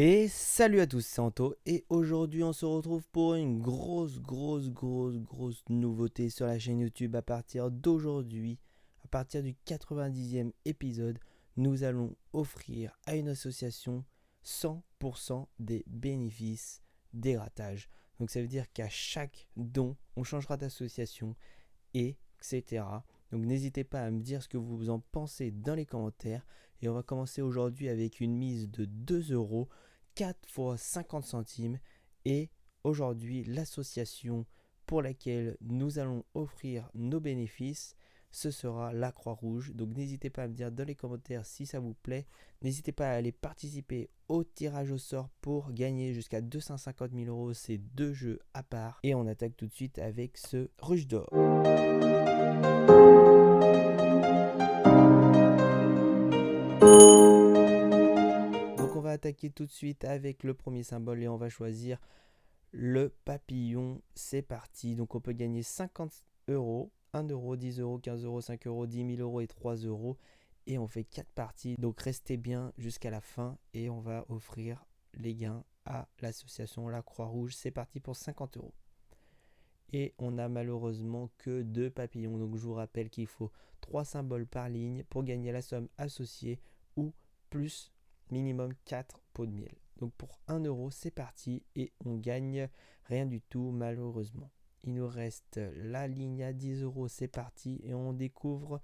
Et salut à tous, c'est Anto et aujourd'hui on se retrouve pour une grosse nouveauté sur la chaîne YouTube à partir d'aujourd'hui, à partir du 90e épisode, nous allons offrir à une association 100% des bénéfices des grattages. Donc ça veut dire qu'à chaque don, on changera d'association, etc. Donc n'hésitez pas à me dire ce que vous en pensez dans les commentaires. Et on va commencer aujourd'hui avec une mise de 2 euros, 4 fois 50 centimes. Et aujourd'hui, l'association pour laquelle nous allons offrir nos bénéfices, ce sera la Croix-Rouge. Donc n'hésitez pas à me dire dans les commentaires si ça vous plaît. N'hésitez pas à aller participer au tirage au sort pour gagner jusqu'à 250 000 euros. C'est deux jeux à part. Et on attaque tout de suite avec ce Ruche d'or. Donc on va attaquer tout de suite avec le premier symbole et on va choisir le papillon. C'est parti. Donc on peut gagner 50 euros, 1 euro, 10 euros, 15 euros, 5 euros, 10 000 euros et 3 euros. Et on fait 4 parties. Donc restez bien jusqu'à la fin et on va offrir les gains à l'association La Croix-Rouge. C'est parti pour 50 euros. Et on n'a malheureusement que 2 papillons. Donc je vous rappelle qu'il faut 3 symboles par ligne pour gagner la somme associée ou plus minimum 4 pots de miel. Donc pour 1 euro, c'est parti et on gagne rien du tout malheureusement. Il nous reste la ligne à 10 euros, c'est parti et on découvre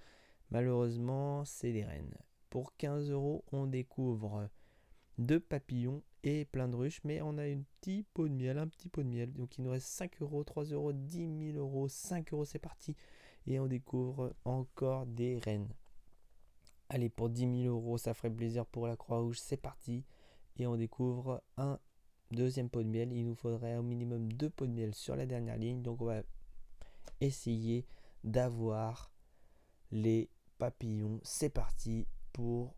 malheureusement c'est des reines. Pour 15 euros, on découvre 2 papillons et plein de ruches, mais on a un petit pot de miel, donc il nous reste 5 euros, 3 euros, 10 000 euros, 5 euros, c'est parti, et on découvre encore des reines. Allez, pour 10 000 euros, ça ferait plaisir pour la Croix-Rouge, c'est parti, et on découvre un deuxième pot de miel. Il nous faudrait au minimum 2 pots de miel sur la dernière ligne, donc on va essayer d'avoir les papillons. C'est parti pour...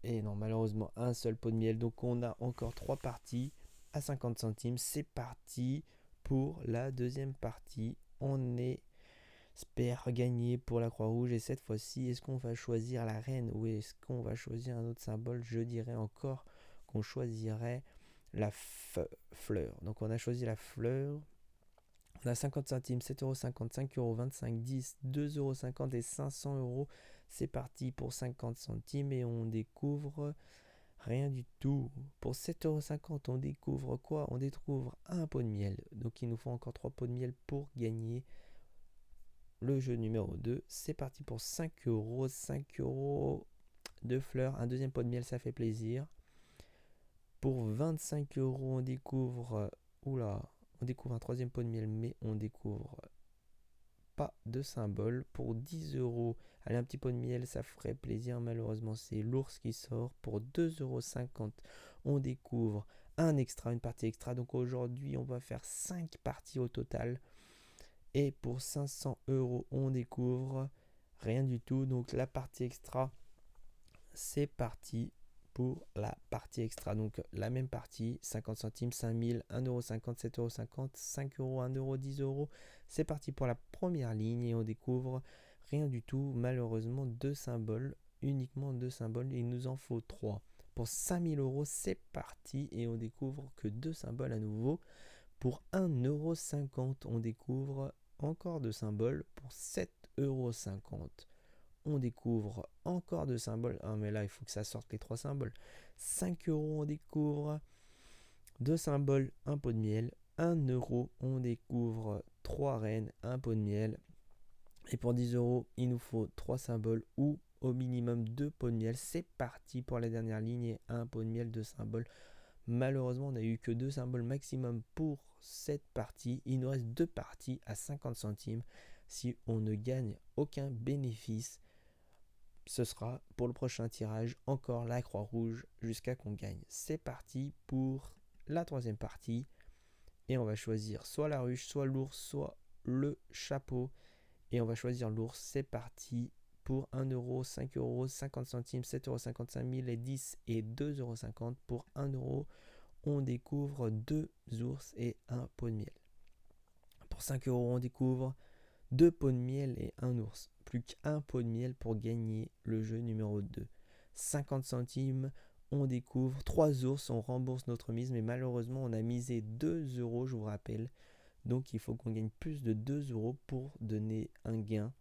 Et non, malheureusement, un seul pot de miel. Donc on a encore 3 parties à 50 centimes. C'est parti pour la deuxième partie. On espère gagner pour la Croix-Rouge. Et cette fois-ci, est-ce qu'on va choisir la reine ou est-ce qu'on va choisir un autre symbole? Je dirais encore qu'on choisirait la fleur. Donc on a choisi la fleur. On a 50 centimes, 7,50 €, 5 euros, 25, 10, 2,50 € et 500 euros. C'est parti pour 50 centimes et on découvre rien du tout. Pour 7,50 €, on découvre quoi? On découvre un pot de miel. Donc il nous faut encore 3 pots de miel pour gagner le jeu numéro 2. C'est parti pour 5 euros. 5 euros de fleurs. Un deuxième pot de miel, ça fait plaisir. Pour 25 euros, on découvre... Oula, on découvre un troisième pot de miel, mais on découvre pas de symbole. Pour 10 euros, allez, un petit pot de miel, ça ferait plaisir. Malheureusement, c'est l'ours qui sort. Pour 2,50 €, on découvre un extra, une partie extra. Donc aujourd'hui, on va faire 5 parties au total. Et pour 500 euros, on découvre rien du tout. Donc la partie extra, c'est parti pour la partie extra. Donc la même partie, 50 centimes, 5000, 1,50 €, 7,50 €, 5 euros, 1 euro, 10 euros. C'est parti pour la première ligne et on découvre rien du tout. Malheureusement, 2 symboles, uniquement 2 symboles. Il nous en faut 3. Pour 5000 euros, c'est parti et on découvre que 2 symboles à nouveau. Pour 1,50 €, on découvre encore 2 symboles. Pour 7,50 €, on découvre encore 2 symboles. Ah, mais là, il faut que ça sorte les 3 symboles. 5 euros, on découvre 2 symboles, un pot de miel. 1 euro, on découvre 3 reines, un pot de miel. Et pour 10 euros, il nous faut 3 symboles ou au minimum 2 pots de miel. C'est parti pour la dernière ligne et un pot de miel, 2 symboles. Malheureusement, on n'a eu que 2 symboles maximum pour cette partie. Il nous reste 2 parties à 50 centimes. Si on ne gagne aucun bénéfice, ce sera pour le prochain tirage encore la Croix-Rouge jusqu'à qu'on gagne. C'est parti pour la troisième partie. Et on va choisir soit la ruche, soit l'ours, soit le chapeau. Et on va choisir l'ours. C'est parti pour 1 euro, 5 euros, 50 centimes, 7,50 €, 5000 et 10 et 2,50 € pour 1 euro. On découvre 2 ours et un pot de miel. Pour 5 euros, on découvre 2 pots de miel et un ours. Plus qu'un pot de miel pour gagner le jeu numéro 2. 50 centimes, on découvre 3 ours, on rembourse notre mise, mais malheureusement on a misé 2 euros, je vous rappelle. Donc il faut qu'on gagne plus de 2 euros pour donner un gain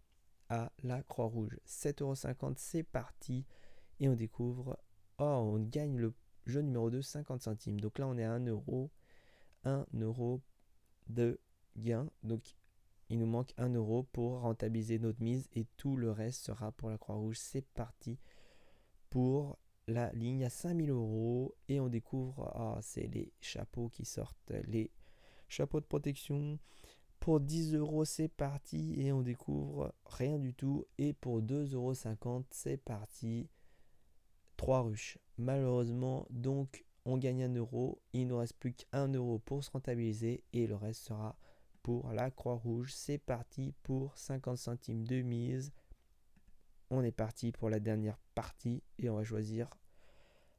à la Croix-Rouge. 7,50 €, c'est parti. Et on découvre, oh, on gagne le jeu numéro 2, 50 centimes. Donc là on est à 1 euro, 1 euro de gain. Donc il nous manque 1 euro pour rentabiliser notre mise et tout le reste sera pour la Croix-Rouge. C'est parti pour la ligne à 5000 € et on découvre, c'est les chapeaux qui sortent, les chapeaux de protection. Pour 10 euros, c'est parti et on découvre rien du tout. Et pour 2,50 €, c'est parti. 3 ruches. Malheureusement, donc on gagne 1 euro. Il ne nous reste plus qu'1 euro pour se rentabiliser et le reste sera pour la Croix-Rouge. C'est parti pour 50 centimes de mise. On est parti pour la dernière partie et on va choisir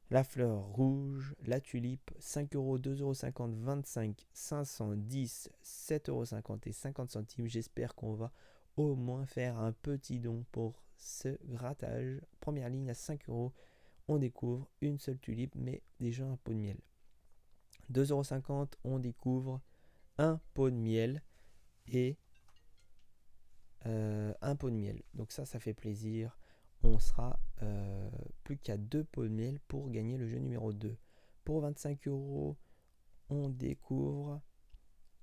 la fleur rouge, la tulipe, 5 euros, 2,50 €, 25, 510, 7,50 € et 50 centimes. J'espère qu'on va au moins faire un petit don pour ce grattage. Première ligne à 5 euros. On découvre une seule tulipe, mais déjà un pot de miel. 2,50 €, on découvre un pot de miel et un pot de miel. Donc ça fait plaisir. On sera plus qu'à 2 pots de miel pour gagner le jeu numéro 2. Pour 25 euros, on découvre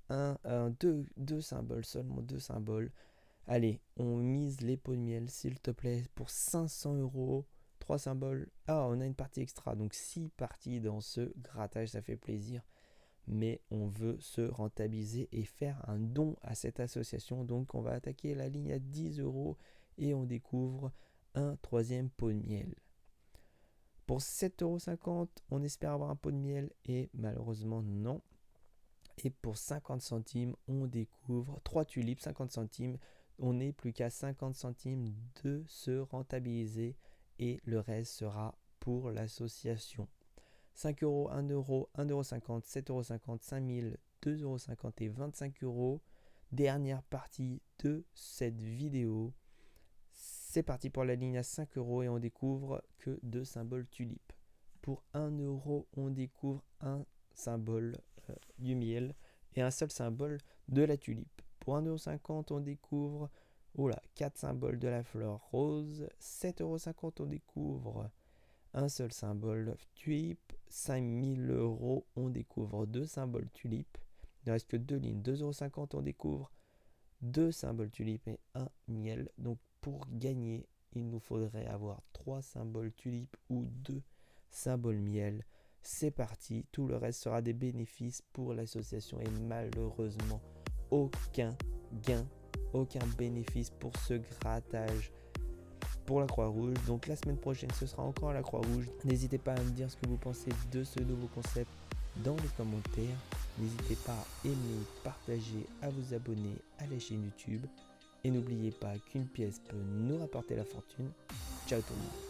deux symboles, seulement 2 symboles. Allez, on mise les pots de miel, s'il te plaît, pour 500 euros. 3 symboles. On a une partie extra, donc 6 parties dans ce grattage, ça fait plaisir. Mais on veut se rentabiliser et faire un don à cette association. Donc on va attaquer la ligne à 10 euros et on découvre un troisième pot de miel. Pour 7,50 €, on espère avoir un pot de miel et malheureusement non. Et pour 50 centimes, on découvre 3 tulipes, 50 centimes. On n'est plus qu'à 50 centimes de se rentabiliser et le reste sera pour l'association. 5 euros, 1 euro, 1,50 €, 7,50 €, 5000, 2,50 € et 25 euros. Dernière partie de cette vidéo. C'est parti pour la ligne à 5 euros et on découvre que 2 symboles tulipes. Pour 1 euro, on découvre un symbole du miel et un seul symbole de la tulipe. Pour 1,50 €, on découvre 4 symboles de la fleur rose. 7,50 €, on découvre un seul symbole tulipe. 5000 €, on découvre 2 symboles tulipe. Il ne reste que 2 lignes. 2,50 €, on découvre 2 symboles tulipe et un miel. Donc pour gagner, il nous faudrait avoir 3 symboles tulipe ou 2 symboles miel. C'est parti, tout le reste sera des bénéfices pour l'association et malheureusement aucun gain, aucun bénéfice pour ce grattage pour la Croix-Rouge. Donc la semaine prochaine ce sera encore la Croix-Rouge. N'hésitez pas à me dire ce que vous pensez de ce nouveau concept dans les commentaires. N'hésitez pas à aimer, partager, à vous abonner à la chaîne YouTube. Et n'oubliez pas qu'une pièce peut nous rapporter la fortune. Ciao tout le monde.